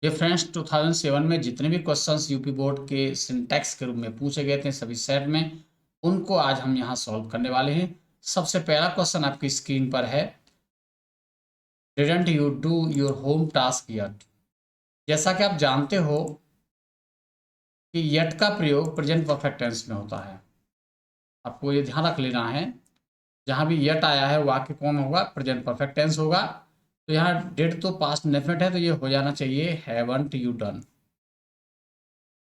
ये फ्रेंड्स 2007 में जितने भी क्वेश्चंस यूपी बोर्ड के सिंटैक्स के रूप में पूछे गए थे सभी सेट में, उनको आज हम यहाँ सॉल्व करने वाले हैं। सबसे पहला क्वेश्चन आपकी स्क्रीन पर है, didn't you do your home task yet. जैसा कि आप जानते हो कि यट का प्रयोग प्रेजेंट परफेक्ट टेंस में होता है। आपको ये ध्यान रख लेना है, जहाँ भी यट आया है वाक्य कौन होगा, प्रेजेंट परफेक्ट टेंस होगा। तो यहाँ डिड तो पास्ट इंडेफिनिट है, तो ये हो जाना चाहिए haven't you done,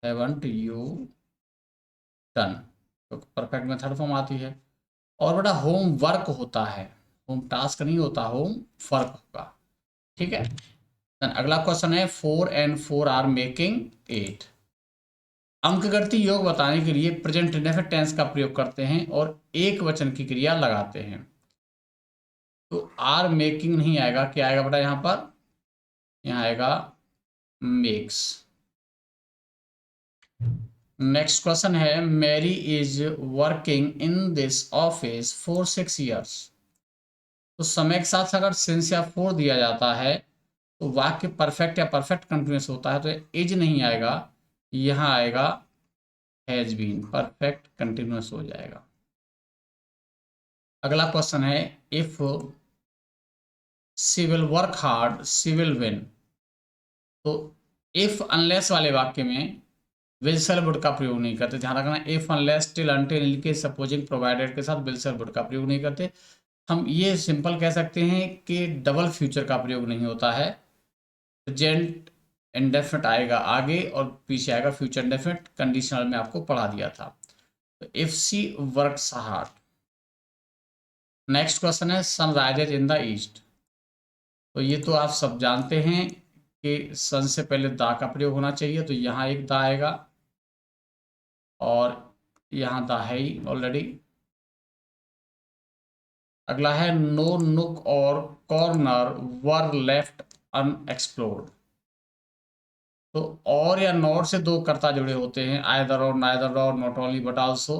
haven't you done, तो परफेक्ट में थर्ड फॉर्म आती है। और बेटा होम वर्क होता है, होम टास्क नहीं होता, होम वर्क होगा। ठीक है। देन अगला क्वेश्चन है 4 and 4 आर मेकिंग 8। अंकगणितीय योग बताने के लिए प्रेजेंट इंडेफिनिट टेंस का प्रयोग करते हैं और एक वचन की क्रिया लगाते हैं। तो आर मेकिंग नहीं आएगा, क्या आएगा बेटा यहाँ पर, यहाँ आएगा मेक्स। नेक्स्ट क्वेश्चन है Mary is working in this office for 6 years। तो समय के साथ अगर सिंस या फॉर दिया जाता है तो वाक्य परफेक्ट या परफेक्ट कंटिन्यूस होता है, तो इज नहीं आएगा, यहाँ आएगा हैज बीन, परफेक्ट कंटिन्यूस हो जाएगा। अगला क्वेश्चन है if she will work hard she will win. तो इफ अनलेस वाले वाक्य में विल शेल वुड का प्रयोग नहीं करते, ध्यान रखना। इफ अनलेस टिल अनटिल इनके सपोजिंग प्रोवाइडेड के साथ विल शेल वुड का प्रयोग नहीं करते। हम ये सिंपल कह सकते हैं कि डबल फ्यूचर का प्रयोग नहीं होता है। प्रेजेंट इंडेफिनिट आएगा आगे और पीछे आएगा फ्यूचर इंडेफिनिट, कंडीशनल में आपको पढ़ा दिया था। तो if she works hard. Next question है sun rises in the east. तो ये तो आप सब जानते हैं कि सन से पहले दा का प्रयोग होना चाहिए, तो यहाँ एक दा आएगा और यहाँ दा है ही ऑलरेडी। अगला है नो नुक और कॉर्नर वर लेफ्ट अनएक्सप्लोर्ड। तो और या नॉट से दो कर्ता जुड़े होते हैं, आइदर और, नाइदर और, नॉट ओनली बट आल्सो।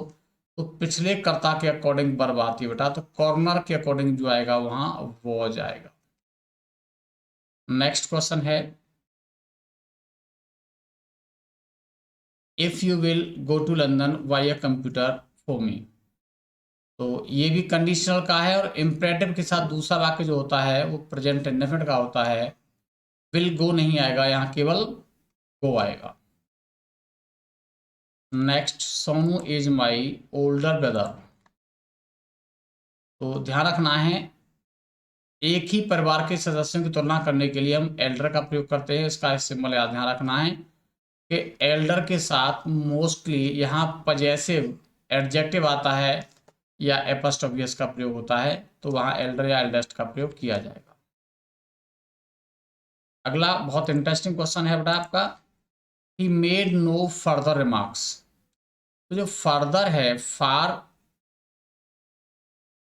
तो पिछले कर्ता के अकॉर्डिंग वर्ब आती है बेटा, तो कॉर्नर के अकॉर्डिंग जो आएगा वहां वो जाएगा। नेक्स्ट क्वेश्चन है if you will go to London buy a computer for me. तो ये भी कंडीशनल का है और इम्परेटिव के साथ दूसरा वाक्य जो होता है वो प्रेजेंट इंडेफिनिट का होता है। विल गो नहीं आएगा, यहाँ केवल गो आएगा। Next Sonu is my older brother. तो ध्यान रखना है, एक ही परिवार के सदस्यों की तुलना करने के लिए हम एल्डर का प्रयोग करते हैं। इसका सिंबल याद ध्यान रखना है कि एल्डर के साथ मोस्टली यहाँ पजेसिव एडजेक्टिव आता है या एपस्ट्रोफी का प्रयोग होता है, तो वहाँ एल्डर या एल्डेस्ट का प्रयोग किया जाएगा। अगला बहुत इंटरेस्टिंग क्वेश्चन है बेटा आपका, he made no further remarks. तो जो फर्दर है, फार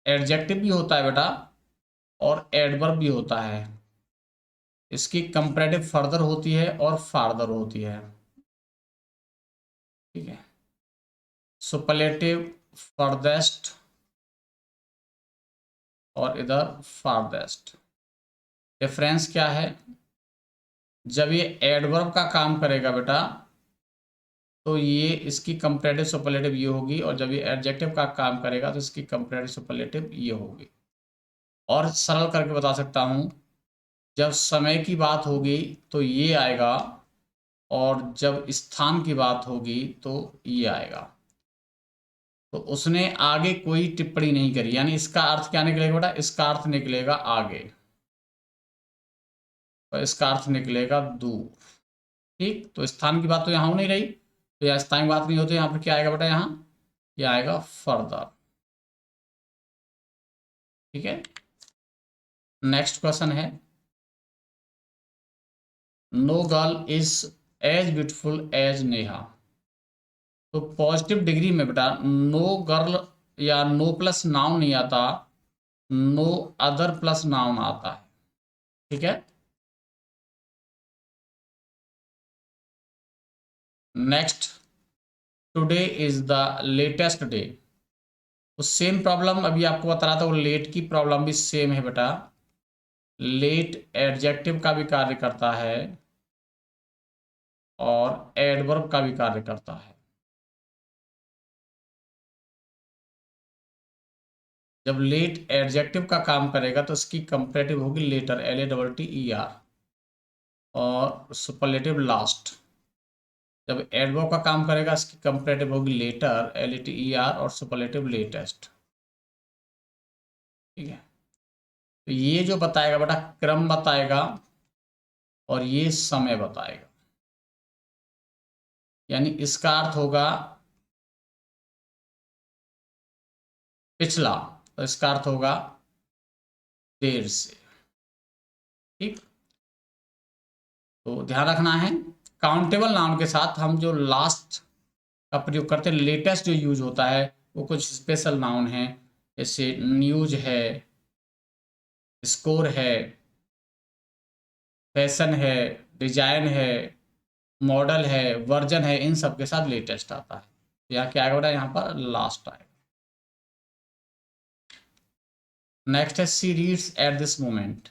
एडजेक्टिव भी होता है बेटा और एडवर्ब भी होता है। इसकी कंपैरेटिव फर्दर होती है और फार्दर होती है। ठीक है, सुपरलेटिव फर्देस्ट और इधर फार्देस्ट। डिफरेंस क्या है, जब ये एडवर्ब का काम करेगा बेटा तो ये इसकी कंपैरेटिव सुपरलेटिव ये होगी, और जब ये एडजेक्टिव का काम करेगा तो इसकी कंपैरेटिव सुपरलेटिव ये होगी। और सरल करके बता सकता हूँ, जब समय की बात होगी तो ये आएगा और जब स्थान की बात होगी तो ये आएगा। तो उसने आगे कोई टिप्पणी नहीं करी, यानी इसका अर्थ क्या निकलेगा बेटा, इसका अर्थ निकलेगा आगे और इसका अर्थ निकलेगा दूर। ठीक, तो स्थान की बात तो यहाँ हो नहीं रही, तो यहाँ स्थान की बात नहीं होती, यहाँ पर क्या आएगा बेटा, यहाँ ये आएगा फर्दर। ठीक है। नेक्स्ट क्वेश्चन है no girl is as beautiful as Neha. तो पॉजिटिव डिग्री में बेटा नो गर्ल या नो प्लस नाउन नहीं आता, नो अदर प्लस नाउन आता है। ठीक है। Next, today is the latest day. तो सेम प्रॉब्लम अभी आपको बता रहा था, वो लेट की प्रॉब्लम भी सेम है बेटा। लेट एडजेक्टिव का भी कार्य करता है और एडवर्ब का भी कार्य करता है। जब लेट एडजेक्टिव का काम करेगा तो इसकी कंपैरेटिव होगी लेटर, LATTER, और सुपरलेटिव लास्ट। जब एडवर्ब का काम करेगा इसकी कंपैरेटिव होगी लेटर, LATER, और सुपरलेटिव लेटेस्ट। ठीक है, तो ये जो बताएगा बेटा क्रम बताएगा और ये समय बताएगा, यानी इसका अर्थ होगा पिछला, तो इसका अर्थ होगा देर से। ठीक, तो ध्यान रखना है काउंटेबल नाउन के साथ हम जो लास्ट का प्रयोग करते हैं, लेटेस्ट जो यूज होता है वो कुछ स्पेशल नाउन है, जैसे न्यूज है, स्कोर है, फैशन है, डिजाइन है, मॉडल है, वर्जन है, इन सब के साथ लेटेस्ट आता है। यहाँ क्या आएगा बेटा, यहाँ पर लास्ट आएगा। नेक्स्ट है she reads at this moment.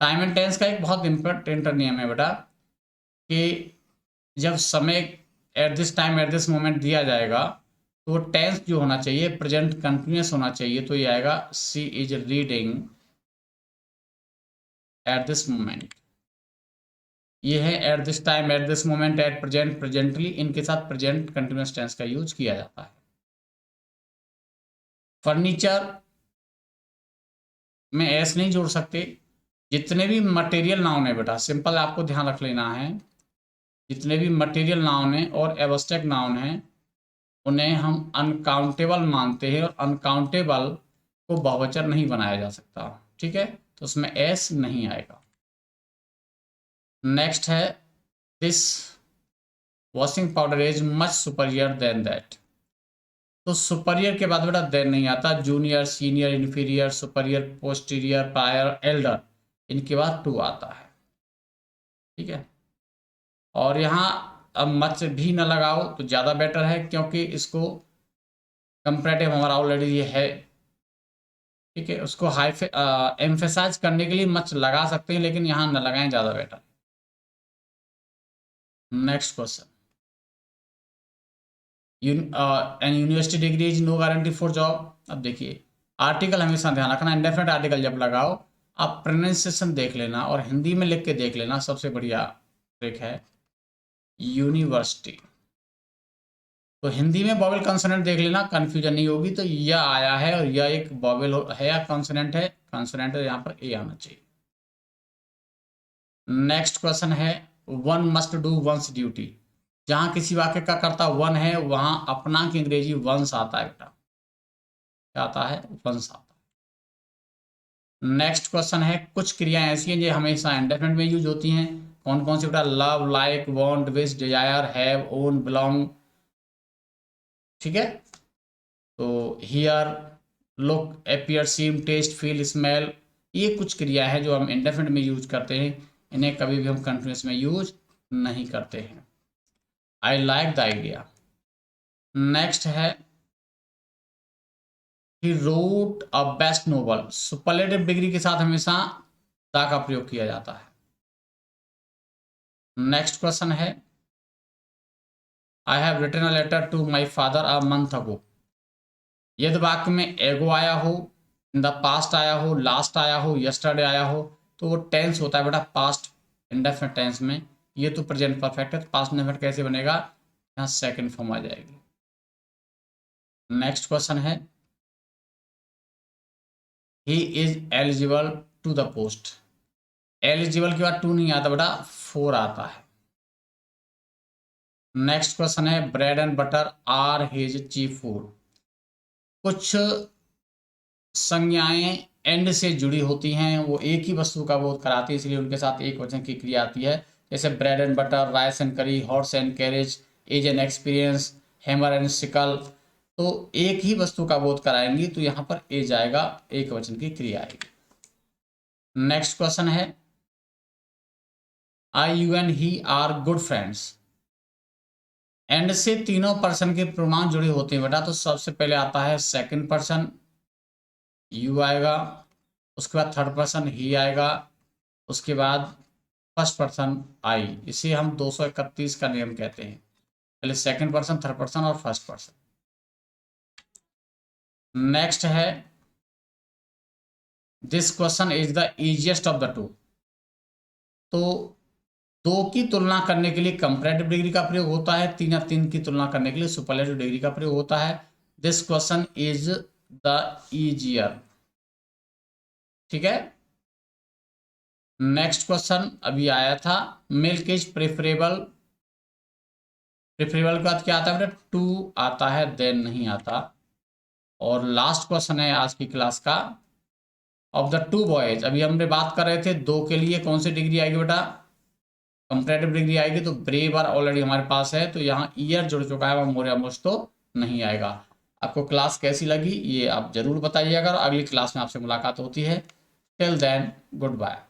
Time and tense का एक बहुत इंपॉर्टेंट नियम है बेटा कि जब समय eight this time at this moment दिया जाएगा तो टेंस जो होना चाहिए प्रेजेंट कंटिन्यूस होना चाहिए, तो ये आएगा she is reading at this moment. ये है at this time, at this moment, at present, presently, इनके साथ प्रेजेंट कंटिन्यूस टेंस का यूज किया जाता है। फर्नीचर में एस नहीं जोड़ सकते। जितने भी मटेरियल नाउन है बेटा, सिंपल आपको ध्यान रख लेना है, जितने भी मटेरियल नाउन है और एब्स्ट्रैक्ट नाउन है उन्हें हम अनकाउंटेबल मानते हैं, और अनकाउंटेबल को बहुवचन नहीं बनाया जा सकता। ठीक है, तो उसमें एस नहीं आएगा। नेक्स्ट है this washing powder is much superior than that. तो सुपरियर के बाद बेटा देन नहीं आता, junior, senior, inferior, superior, posterior, prior, elder, इनके बाद टू आता है। ठीक है, और यहाँ अब मच भी न लगाओ तो ज़्यादा बेटर है, क्योंकि इसको कंपैरेटिव हमारा ऑलरेडी ये है। ठीक है, उसको हाई एम्फेसाइज करने के लिए मच लगा सकते हैं, लेकिन यहाँ न लगाएं, ज़्यादा better. Next question, an university degree is no guarantee for job. अब देखिए आर्टिकल हमेशा ध्यान रखना, इंडेफिनिट आर्टिकल जब लगाओ आप प्रोनाउंसिएशन देख लेना और हिंदी में लिख के देख लेना, सबसे बढ़िया ट्रिक है। यूनिवर्सिटी, तो हिंदी में वॉवेल कॉन्सोनेंट देख लेना, कंफ्यूजन नहीं होगी। तो यह आया है और यह एक वॉवेल है या कॉन्सोनेंट है? कॉन्सोनेंट है, यहाँ पर ए आना चाहिए। नेक्स्ट क्वेश्चन है one must do once duty. जहां किसी वाक्य का कर्ता वन है वहां अपना की अंग्रेजी वंस आता है बेटा, क्या आता है? वंस आता है। नेक्स्ट क्वेश्चन है कुछ क्रियाएं ऐसी हैं जो हमेशा इंडेफिनिट में यूज होती हैं, कौन कौन सी बेटा? Love, like, want, wish, desire, have, own, belong. ठीक है, तो hear, look, appear, seem, taste, feel, smell, ये कुछ क्रिया है जो हम इंडेफिनिट में यूज करते हैं, इन्हें कभी भी हम कंटिन्यूस में यूज नहीं करते हैं। I like the idea. Next है he wrote a best novel. Superlative degree के साथ हमेशा द का प्रयोग किया जाता है। नेक्स्ट क्वेश्चन है I have written a letter to my father a month ago. यदि वाक्य में एगो आया हो, इन द पास्ट आया हो, लास्ट आया हो, यस्टरडे आया हो, तो वो टेंस होता है बेटा पास्ट इंडेफिनिट टेंस में। ये तो प्रेजेंट परफेक्ट है, तो पास्ट इंडेफिनिट कैसे बनेगा? यहाँ सेकंड फॉर्म आ जाएगी। नेक्स्ट क्वेश्चन है he is eligible to the post. Eligible के बाद टू नहीं आता बेटा, फोर आता है। नेक्स्ट क्वेश्चन है bread and butter are his chief food. कुछ संज्ञाएं एंड से जुड़ी होती हैं, वो एक ही वस्तु का बोध कराती है, इसलिए उनके साथ एक वचन की क्रिया आती है। जैसे bread and butter, rice and curry, horse and carriage, age and experience, hammer and sickle, तो एक ही वस्तु का बोध कराएंगी, तो यहाँ पर ए जाएगा, एक वचन की क्रिया आएगी। नेक्स्ट क्वेश्चन है I you and he are good friends. And से तीनों पर्सन के प्रोनाउन जुड़े होते हैं बेटा, तो सबसे पहले आता है सेकंड पर्सन, यू आएगा, उसके बाद थर्ड पर्सन ही आएगा, उसके बाद फर्स्ट पर्सन आई, इसे हम 231 का नियम कहते हैं। पहले सेकंड पर्सन, थर्ड पर्सन और फर्स्ट पर्सन। नेक्स्ट है this question is the easiest of the two. तो दो की तुलना करने के लिए कंपैरेटिव डिग्री का प्रयोग होता है, तीन या तीन की तुलना करने के लिए सुपरलेटिव डिग्री का प्रयोग होता है। This question is the easier. ठीक है। नेक्स्ट क्वेश्चन अभी आया था, मिल्क इज प्रेफरेबल। प्रेफरेबल के बाद क्या आता है बेटा? टू आता है, देन नहीं आता। और लास्ट क्वेश्चन है आज की क्लास का, ऑफ द टू बॉयज। अभी हमने बात कर रहे थे दो के लिए कौन सी डिग्री आएगी बेटा? कंपैरेटिव डिग्री आएगी। तो ब्रेव आर ऑलरेडी हमारे पास है, तो यहाँ ईयर जुड़ चुका है, वह मोरिया मोस्ट तो नहीं आएगा। आपको क्लास कैसी लगी ये आप जरूर बताइएगा, अगली क्लास में आपसे मुलाकात होती है। Till then good bye.